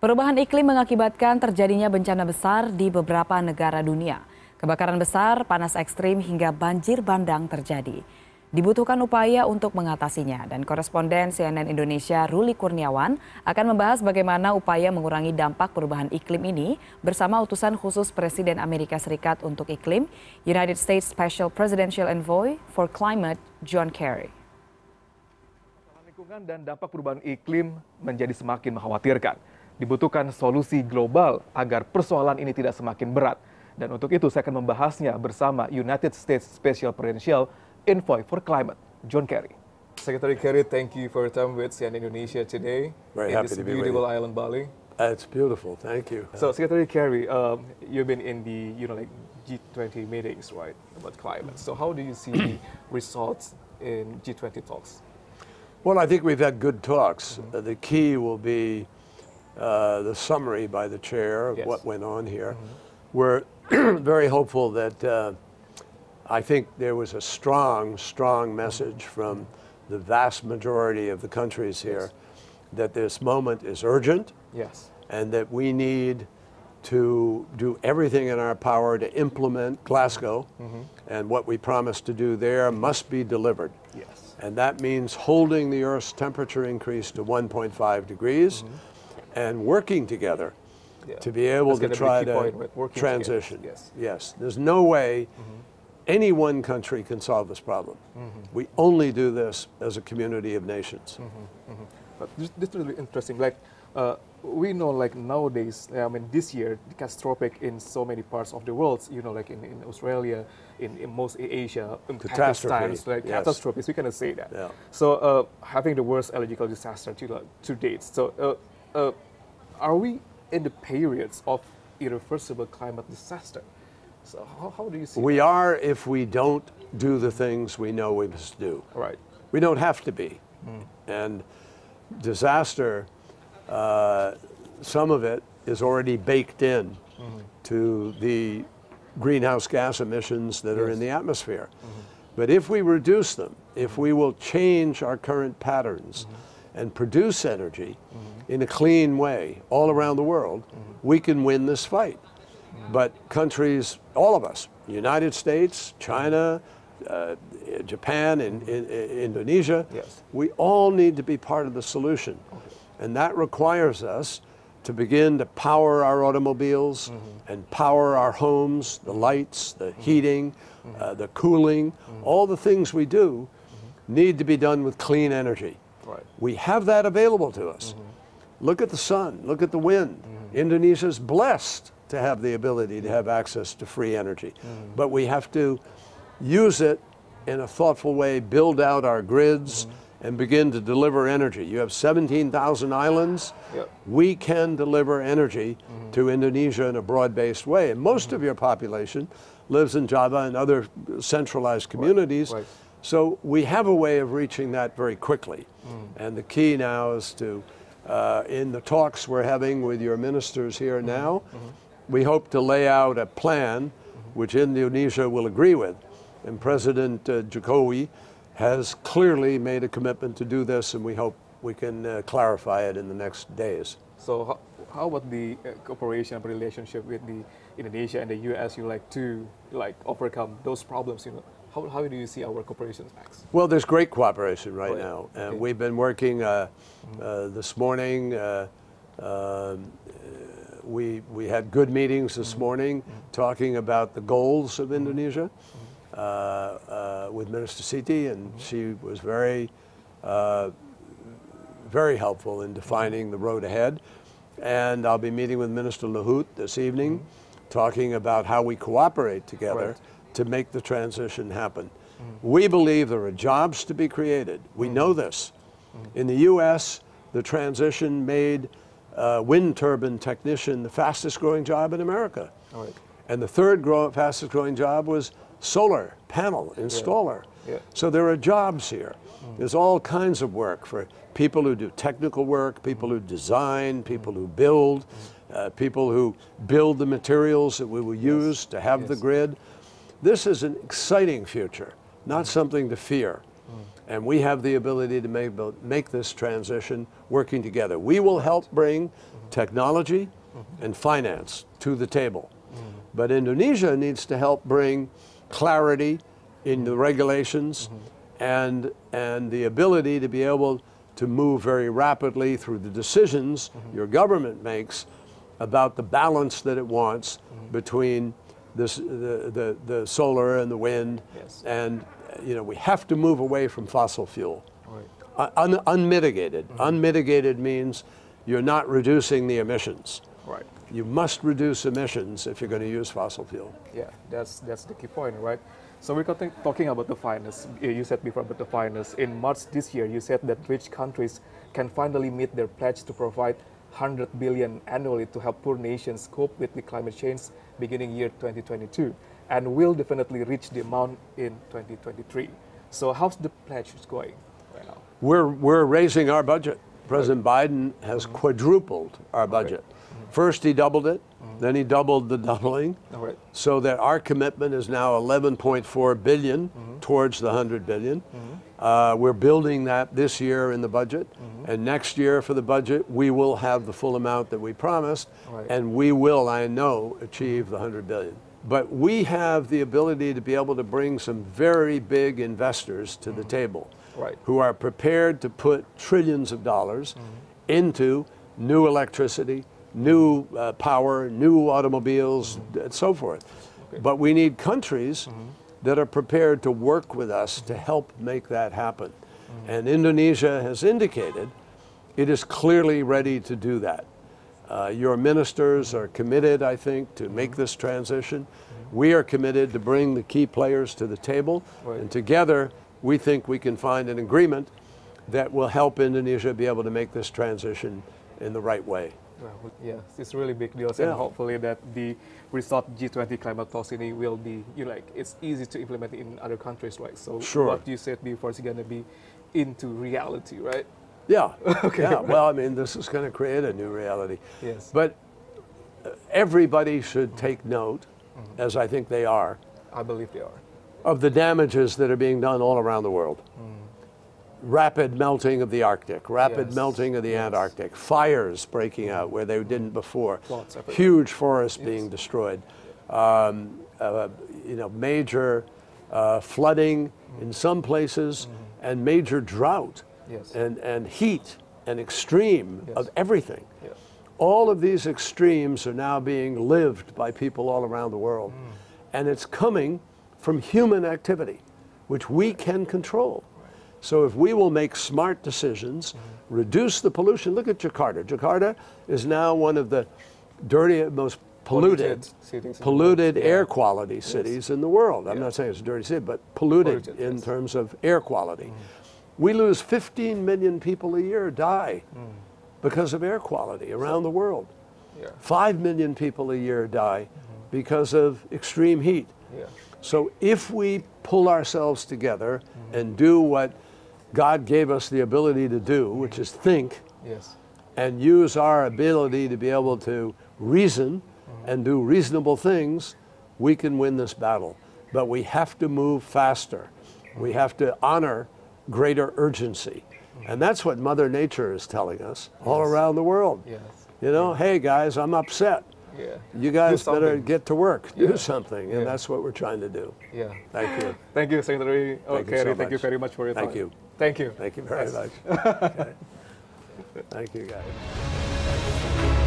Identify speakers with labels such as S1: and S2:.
S1: Perubahan iklim mengakibatkan terjadinya bencana besar di beberapa negara dunia. Kebakaran besar, panas ekstrim, hingga banjir bandang terjadi. Dibutuhkan upaya untuk mengatasinya. Dan koresponden CNN Indonesia Rully Kurniawan akan membahas bagaimana upaya mengurangi dampak perubahan iklim ini bersama utusan khusus Presiden Amerika Serikat untuk iklim, United States Presidential Envoy For Climate, John Kerry.
S2: Lingkungan dan dampak perubahan iklim menjadi semakin mengkhawatirkan. Dibutuhkan solusi global agar persoalan ini tidak semakin berat. Dan untuk itu saya akan membahasnya bersama United States Presidential Envoy For Climate, John Kerry.
S3: Secretary Kerry, thank you for your time with CNN Indonesia today.
S4: Very happy to be with you.
S3: Beautiful island, Bali.
S4: It's beautiful, thank you.
S2: So Secretary Kerry, you've been in the G20 meetings, right, about climate. So how do you see the results in G20 talks?
S4: Well, I think we've had good talks. The key will be the summary by the chair of what went on here. We're very hopeful that I think there was a strong message from the vast majority of the countries here that this moment is urgent and that we need to do everything in our power to implement Glasgow, and what we promised to do there must be delivered. And that means holding the Earth's temperature increase to 1.5 degrees and working together to be able to try to transition. Yes, there's no way any one country can solve this problem. We only do this as a community of nations.
S2: But this is really interesting. Like we know, like nowadays, I mean, this year, catastrophic in so many parts of the world. You know, like in Australia, in most Asia, in Pakistan, like catastrophes. We cannot say that. So having the worst ecological disaster to date. So are we in the periods of irreversible climate disaster? So how do you see
S4: We are if we don't do the things we know we must do.
S2: Right.
S4: We don't have to be. And disaster, some of it is already baked in to the greenhouse gas emissions that are in the atmosphere. But if we reduce them, if we will change our current patterns and produce energy in a clean way all around the world, we can win this fight. But countries, all of us, United States, China, Japan, and Indonesia, we all need to be part of the solution. And that requires us to begin to power our automobiles and power our homes, the lights, the heating, the cooling, all the things we do need to be done with clean energy. We have that available to us. Look at the sun, look at the wind. Indonesia's blessed to have the ability to have access to free energy. But we have to use it in a thoughtful way, build out our grids, and begin to deliver energy. You have 17,000 islands. We can deliver energy to Indonesia in a broad-based way. And most of your population lives in Java and other centralized communities. So we have a way of reaching that very quickly. And the key now is to, in the talks we're having with your ministers here now, we hope to lay out a plan which Indonesia will agree with. And President Jokowi has clearly made a commitment to do this, and we hope we can clarify it in the next days.
S2: So how about the cooperation relationship with the Indonesia and the U.S. to overcome those problems? How do you see our cooperation next?
S4: Well, there's great cooperation right now. We've been working this morning. We had good meetings this morning talking about the goals of Indonesia with Minister Siti, and she was very helpful in defining the road ahead. And I'll be meeting with Minister Luhut this evening, talking about how we cooperate together to make the transition happen. We believe there are jobs to be created. We know this. In the U.S., the transition made wind turbine technician the fastest growing job in America. And the third fastest growing job was solar panel installer. So there are jobs here. There's all kinds of work for people who do technical work, people who design, people who build, people who build the materials that we will use to have the grid. This is an exciting future, not something to fear. And we have the ability to make this transition working together. We will help bring technology and finance to the table. But Indonesia needs to help bring clarity in the regulations and the ability to be able to move very rapidly through the decisions your government makes about the balance that it wants between this, the solar and the wind.
S2: Yes.
S4: And we have to move away from fossil fuel.
S2: Right.
S4: Unmitigated. Unmitigated means you're not reducing the emissions.
S2: Right.
S4: You must reduce emissions if you're going to use fossil fuel.
S2: Yeah, that's the key point, right? So we're talking about the finance. You said before about the finance. In March this year, you said that rich countries can finally meet their pledge to provide 100 billion annually to help poor nations cope with the climate change beginning year 2022, and will definitely reach the amount in 2023. So how's the pledge going right now?
S4: We're raising our budget. President Biden has quadrupled our budget. First he doubled it, then he doubled the doubling, so that our commitment is now 11.4 billion towards the 100 billion. We're building that this year in the budget, and next year for the budget we will have the full amount that we promised, and we will, I know, achieve the 100 billion. But we have the ability to be able to bring some very big investors to the table who are prepared to put trillions of dollars into new electricity, new power, new automobiles, and so forth. But we need countries that are prepared to work with us to help make that happen. And Indonesia has indicated it is clearly ready to do that. Your ministers are committed, I think, to make this transition. We are committed to bring the key players to the table, and together we think we can find an agreement that will help Indonesia be able to make this transition in the right way.
S2: Well, yeah, it's really big deals, and hopefully that the result G20 climate talks will be, it's easy to implement in other countries, right? So what you said before is going to be into reality, right?
S4: Yeah. Yeah. Well, I mean, this is going to create a new reality.
S2: Yes.
S4: But everybody should take note, as I think they are.
S2: I believe they are.
S4: Of the damages that are being done all around the world. Rapid melting of the Arctic, rapid melting of the Antarctic, fires breaking out where they didn't before, huge forests being destroyed, major flooding in some places, and major drought, and heat and extreme of everything. All of these extremes are now being lived by people all around the world, and it's coming from human activity, which we can control. So if we will make smart decisions, reduce the pollution. Look at Jakarta. Jakarta is now one of the dirtiest, most polluted air quality cities in the world. I'm not saying it's a dirty city, but polluted in terms of air quality. We lose 15 million people a year die because of air quality around the world. 5 million people a year die because of extreme heat. So if we pull ourselves together and do what God gave us the ability to do, which is think, and use our ability to be able to reason and do reasonable things, we can win this battle. But we have to move faster. We have to honor greater urgency. And that's what Mother Nature is telling us all around the world. Hey guys, I'm upset. You guys better get to work, do something, and that's what we're trying to do. Thank you.
S2: Thank you, Secretary.
S4: Thank
S2: you very much for your time.
S4: Thank you.
S2: Thank you.
S4: Thank you very much. Okay. Thank you, guys.